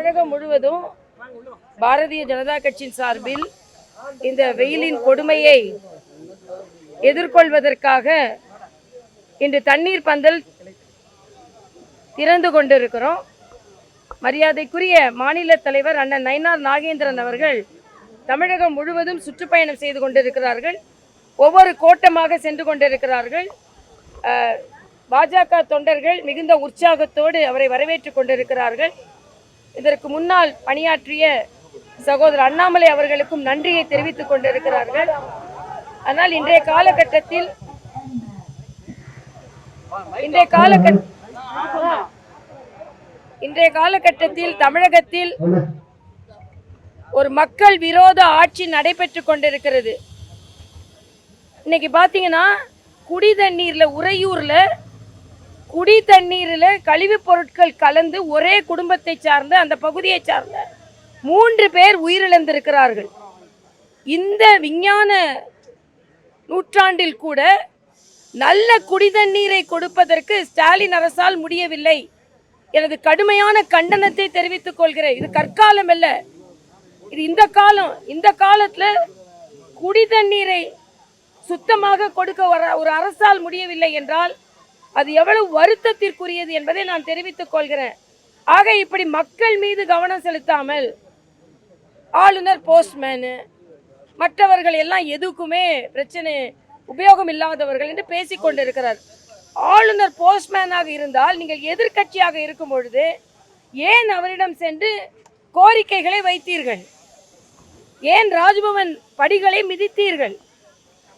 தமிழகம் முழுவதும் பாரதிய ஜனதா கட்சியின் சார்பில் இந்த வெயிலின் கொடுமையை எதிர்கொள்வதற்காக இன்று தண்ணீர் பந்தல் திறந்து கொண்டிருக்கிறோம். மரியாதைக்குரிய மாநில தலைவர் அண்ணன் நயினார் நாகேந்திரன் அவர்கள் தமிழகம் முழுவதும் சுற்றுப்பயணம் செய்து கொண்டிருக்கிறார்கள். ஒவ்வொரு கோட்டமாக சென்று கொண்டிருக்கிறார்கள். பாஜக தொண்டர்கள் மிகுந்த உற்சாகத்தோடு அவரை வரவேற்றுக் கொண்டிருக்கிறார்கள். இதற்கு முன்னால் பணியாற்றிய சகோதரர் அண்ணாமலை அவர்களுக்கும் நன்றியை தெரிவித்துக் கொண்டிருக்கிறார்கள். ஆனால் இன்றைய காலகட்டத்தில் தமிழகத்தில் ஒரு மக்கள் விரோத ஆட்சி நடைபெற்றுக் கொண்டிருக்கிறது. இன்னைக்கு பாத்தீங்கன்னா குடி தண்ணீர்ல உறையூர்ல குடி தண்ணீரில் கழிவுப் பொருட்கள் கலந்து ஒரே குடும்பத்தை சார்ந்த அந்த பகுதியை சார்ந்த 3 பேர் உயிரிழந்திருக்கிறார்கள். இந்த விஞ்ஞான நூற்றாண்டில் கூட நல்ல குடி தண்ணீரை கொடுப்பதற்கு ஸ்டாலின் அரசால் முடியவில்லை. எனது கடுமையான கண்டனத்தை தெரிவித்துக் கொள்கிறேன். இது கற்காலம் அல்ல, இது இந்த காலம். இந்த காலத்தில் குடி தண்ணீரை சுத்தமாக கொடுக்க ஒரு அரசால் முடியவில்லை என்றால் அது எவ்வளவு வருத்தத்திற்குரியது என்பதை நான் தெரிவித்துக் கொள்கிறேன். ஆக இப்படி மக்கள் மீது கவனம் செலுத்தாமல் ஆளுநர், போஸ்ட்மேனு, மற்றவர்கள் எல்லாம் எதுக்குமே பிரச்சனை உபயோகம் இல்லாதவர்கள் என்று பேசிக்கொண்டிருக்கிறார். ஆளுநர் போஸ்ட்மேனாக இருந்தால் நீங்கள் எதிர்கட்சியாக இருக்கும் பொழுது ஏன் அவரிடம் சென்று கோரிக்கைகளை வைத்தீர்கள்? ஏன் ராஜ்பவன் படிகளை மிதித்தீர்கள்?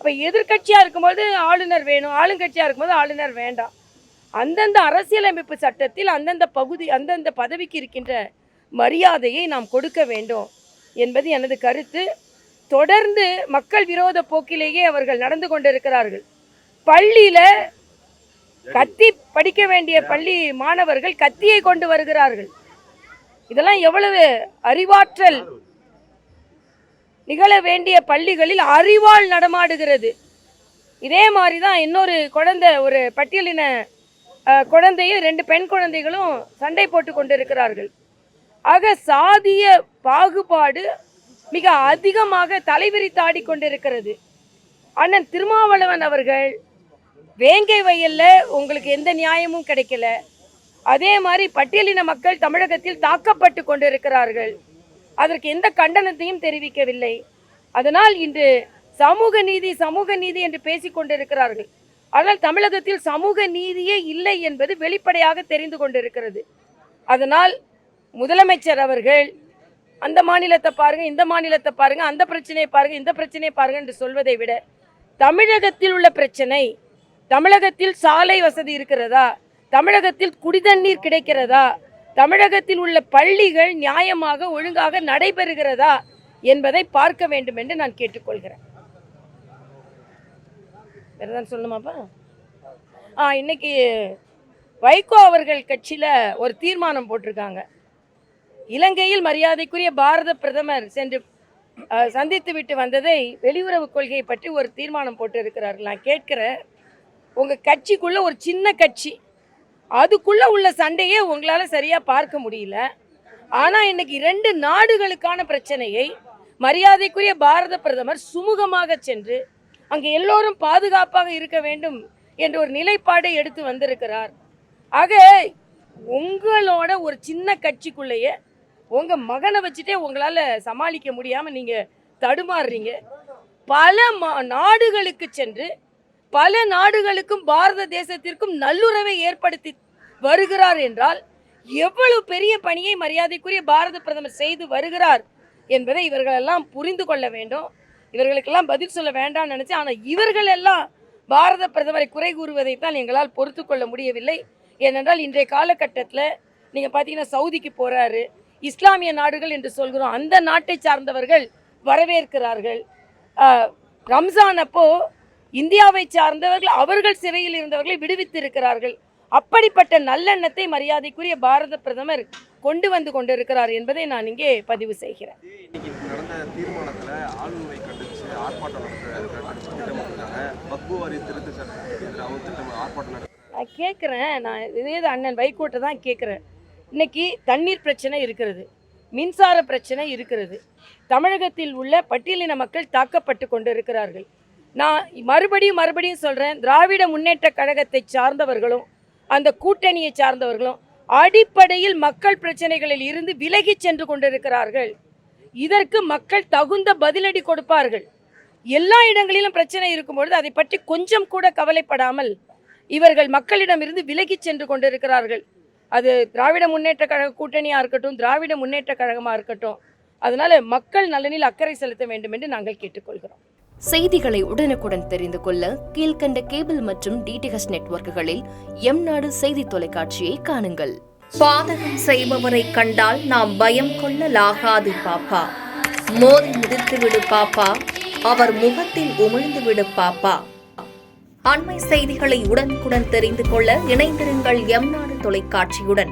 அப்போ எதிர்கட்சியாக இருக்கும்போது ஆளுநர் வேணும், ஆளுங்கட்சியாக இருக்கும்போது ஆளுநர் வேண்டாம். அந்தந்த அரசியலமைப்பு சட்டத்தில் அந்தந்த பதவிக்கு இருக்கின்ற மரியாதையை நாம் கொடுக்க வேண்டும் என்பது எனது கருத்து. தொடர்ந்து மக்கள் விரோத போக்கிலேயே அவர்கள் நடந்து கொண்டிருக்கிறார்கள். பள்ளியில் கத்தி படிக்க வேண்டிய பள்ளி மாணவர்கள் கத்தியை கொண்டு வருகிறார்கள். இதெல்லாம் எவ்வளவு அறிவாற்றல்! நிகழ வேண்டிய பள்ளிகளில் அறிவால் நடமாடுகிறது. இதே மாதிரி தான் இன்னொரு குழந்தை, ஒரு பட்டியலின குழந்தையும் 2 பெண் குழந்தைகளும் சண்டை போட்டு கொண்டிருக்கிறார்கள். ஆக சாதிய பாகுபாடு மிக அதிகமாக தலைவிரித்தாடி கொண்டிருக்கிறது. அண்ணன் திருமாவளவன் அவர்கள் வேங்கை வயல்ல உங்களுக்கு எந்த நியாயமும் கிடைக்கல. அதே மாதிரி பட்டியலின மக்கள் தமிழகத்தில் தாக்கப்பட்டு கொண்டிருக்கிறார்கள். அதற்கு எந்த கண்டனத்தையும் தெரிவிக்கவில்லை. அதனால் இன்று சமூக நீதி என்று பேசிக் கொண்டிருக்கிறார்கள். ஆனால் தமிழகத்தில் சமூக நீதியே இல்லை என்பது வெளிப்படையாக தெரிந்து கொண்டிருக்கிறது. அதனால் முதலமைச்சர் அவர்கள் அந்த மாநிலத்தை பாருங்க, இந்த மாநிலத்தை பாருங்க, அந்த பிரச்சனையை பாருங்க, இந்த பிரச்சனையை பாருங்க என்று சொல்வதை விட தமிழகத்தில் உள்ள பிரச்சனை, தமிழகத்தில் சாலை வசதி இருக்கிறதா, தமிழகத்தில் குடிதண்ணீர் கிடைக்கிறதா, தமிழகத்தில் உள்ள பள்ளிகள் நியாயமாக ஒழுங்காக நடைபெறுகிறதா என்பதை பார்க்க வேண்டும் என்று நான் கேட்டுக்கொள்கிறேன். வேறதான் சொல்லணுமாப்பா? இன்னைக்கு வைகோ அவர்கள் கட்சியில் ஒரு தீர்மானம் போட்டிருக்காங்க. இலங்கையில் மரியாதைக்குரிய பாரத பிரதமர் சென்று சந்தித்து விட்டு வந்ததை வெளியுறவு கொள்கையை பற்றி ஒரு தீர்மானம் போட்டு இருக்கிறார்கள். நான் கேட்கிறேன், உங்கள் கட்சிக்குள்ள ஒரு சின்ன கட்சி, அதுக்குள்ளே உள்ள சண்டையே உங்களால் சரியாக பார்க்க முடியல. ஆனால் இன்னைக்கு 2 நாடுகளுக்கான பிரச்சனையை மரியாதைக்குரிய பாரத பிரதமர் சுமூகமாக சென்று அங்கே எல்லோரும் பாதுகாப்பாக இருக்க வேண்டும் என்ற ஒரு நிலைப்பாடை எடுத்து வந்திருக்கிறார். ஆக உங்களோட ஒரு சின்ன கட்சிக்குள்ளேயே உங்கள் மகனை வச்சுட்டே உங்களால் சமாளிக்க முடியாமல் நீங்கள் தடுமாறுறீங்க. பல நாடுகளுக்கு சென்று பல நாடுகளுக்கும் பாரத தேசத்திற்கும் நல்லுறவை ஏற்படுத்தி வருகிறார் என்றால் எவ்வளவு பெரிய பணியை மரியாதைக்குரிய பாரத பிரதமர் செய்து வருகிறார் என்பதை இவர்களெல்லாம் புரிந்து கொள்ள வேண்டும். இவர்களுக்கெல்லாம் பதில் சொல்ல வேண்டாம்னு நினச்சேன். ஆனால் இவர்கள் எல்லாம் பாரத பிரதமரை குறை கூறுவதைத்தான் எங்களால் பொறுத்து கொள்ள முடியவில்லை. ஏனென்றால் இன்றைய காலகட்டத்தில் நீங்கள் பார்த்தீங்கன்னா சவுதிக்கு போகிறாரு, இஸ்லாமிய நாடுகள் என்று சொல்கிறோம், அந்த நாட்டை சார்ந்தவர்கள் வரவேற்கிறார்கள். ரம்ஜான் அப்போ இந்தியாவை சார்ந்தவர்கள் அவர்கள் சிறையில் இருந்தவர்களை விடுவித்திருக்கிறார்கள். அப்படிப்பட்ட நல்லெண்ணத்தை மரியாதைக்குரிய பாரத பிரதமர் கொண்டு வந்து கொண்டிருக்கிறார் என்பதை நான் இங்கே பதிவு செய்கிறேன். நான் கேட்குறேன், நான் இதே அண்ணன் வைகோட்டை தான் கேட்குறேன். இன்னைக்கு தண்ணீர் பிரச்சனை இருக்கிறது, மின்சார பிரச்சனை இருக்கிறது. தமிழகத்தில் உள்ள பட்டியலின மக்கள் தாக்கப்பட்டு கொண்டு இருக்கிறார்கள். நான் மறுபடியும் சொல்கிறேன், திராவிட முன்னேற்ற கழகத்தை சார்ந்தவர்களும் அந்த கூட்டணியை சார்ந்தவர்களும் அடிப்படையில் மக்கள் பிரச்சனைகளில் இருந்து விலகி சென்று கொண்டிருக்கிறார்கள். இதற்கு மக்கள் தகுந்த பதிலடி கொடுப்பார்கள். எல்லா இடங்களிலும் பிரச்சனை இருக்கும்பொழுது அதை பற்றி கொஞ்சம் கூட கவலைப்படாமல் இவர்கள் மக்களிடமிருந்து விலகி சென்று கொண்டிருக்கிறார்கள். அது திராவிட முன்னேற்ற கழக கூட்டணியாக இருக்கட்டும், திராவிட முன்னேற்ற கழகமாக இருக்கட்டும். அதனால மக்கள் நலனில் அக்கறை செலுத்த வேண்டும் என்று நாங்கள் கேட்டுக்கொள்கிறோம். செய்திகளை உடனுக்குடன் தெரிந்து கொள்ள கீழ்கண்ட கேபிள் மற்றும் டிடிஹெச் நெட்வொர்க்குகளில் எம்நாடு செய்தி தொலைக்காட்சியை காணுங்கள். பாதகம் செய்பவரை கண்டால் நாம் பயம் கொள்ளலாகாது பாப்பா. மோதி மிதித்து விடு பாப்பா, அவர் முகத்தில் உமிழ்ந்து விடு பாப்பா. அண்மை செய்திகளை உடனுக்குடன் தெரிந்து கொள்ள இணைந்திருங்கள் எம்நாடு தொலைக்காட்சியுடன்.